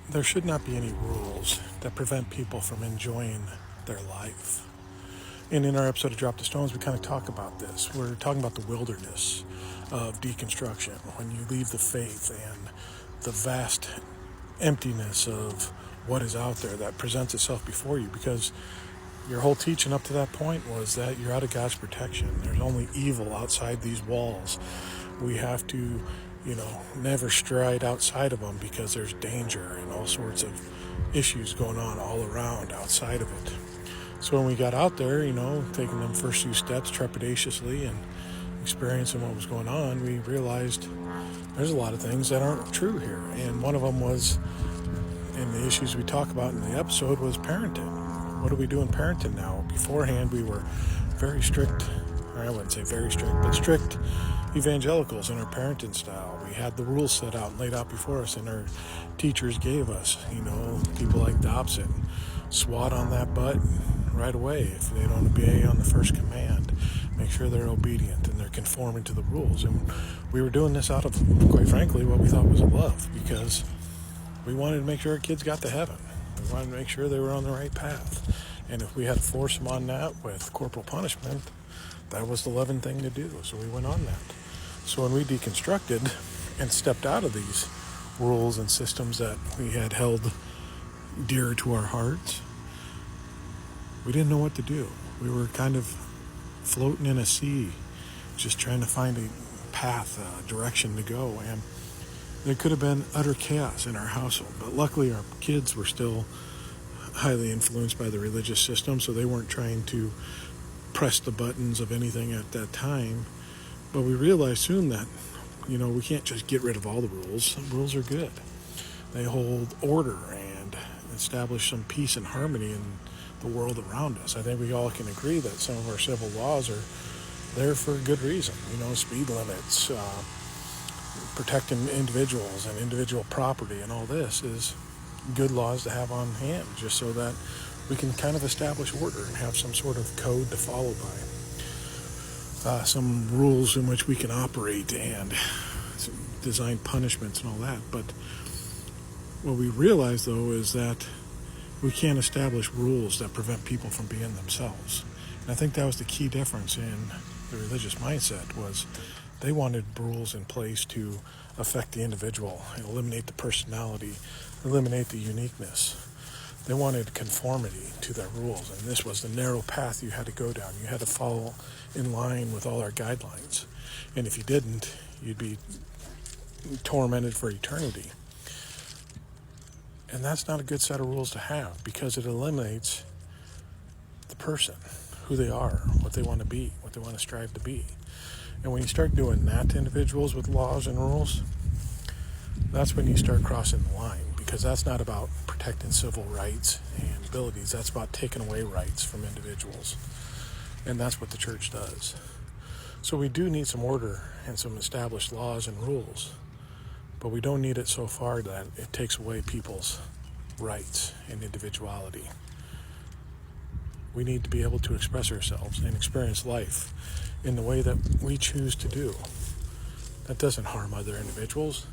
There should not be any rules that prevent people from enjoying their life. And in our episode of Drop the Stones, we kind of talk about this. We're talking about the wilderness of deconstruction, when you leave the faith and the vast emptiness of what is out there that presents itself before you, because your whole teaching up to that point was that you're out of God's protection. There's only evil outside these walls. We have to, never stride outside of them because there's danger and all sorts of issues going on all around outside of it. So when we got out there, taking them first few steps trepidatiously and experiencing what was going on, we realized there's a lot of things that aren't true here. And one of them was, and the issues we talk about in the episode, was parenting. What do we do in parenting now? Beforehand, we were very strict, or I wouldn't say very strict, but strict evangelicals in our parenting style. We had the rules set out and laid out before us, and our teachers gave us, people like Dobson, swat on that butt right away if they don't obey on the first command. Make sure they're obedient and they're conforming to the rules. And we were doing this out of, quite frankly, what we thought was love, because we wanted to make sure our kids got to heaven. We wanted to make sure they were on the right path. And if we had to force them on that with corporal punishment, that was the loving thing to do. So we went on that. So when we deconstructed and stepped out of these rules and systems that we had held dear to our hearts, we didn't know what to do. We were kind of floating in a sea, just trying to find a path, a direction to go. And there could have been utter chaos in our household, but luckily our kids were still highly influenced by the religious system, so they weren't trying to press the buttons of anything at that time. But we realized soon that, we can't just get rid of all the rules. The rules are good. They hold order and establish some peace and harmony in the world around us. I think we all can agree that some of our civil laws are there for a good reason. Speed limits, protecting individuals and individual property, and all this is good laws to have on hand, just so that we can kind of establish order and have some sort of code to follow by. Some rules in which we can operate and design punishments and all that. But what we realize, though, is that we can't establish rules that prevent people from being themselves. And I think that was the key difference in the religious mindset, was they wanted rules in place to affect the individual and eliminate the personality, eliminate the uniqueness. They wanted conformity to their rules, and this was the narrow path you had to go down. You had to follow in line with all our guidelines. And if you didn't, you'd be tormented for eternity. And that's not a good set of rules to have, because it eliminates the person, who they are, what they want to be, what they want to strive to be. And when you start doing that to individuals with laws and rules, that's when you start crossing the line, because that's not about protecting civil rights and abilities. That's about taking away rights from individuals. And that's what the church does. So we do need some order and some established laws and rules, but we don't need it so far that it takes away people's rights and individuality. We need to be able to express ourselves and experience life in the way that we choose to do. That doesn't harm other individuals.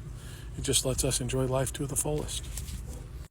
It just lets us enjoy life to the fullest.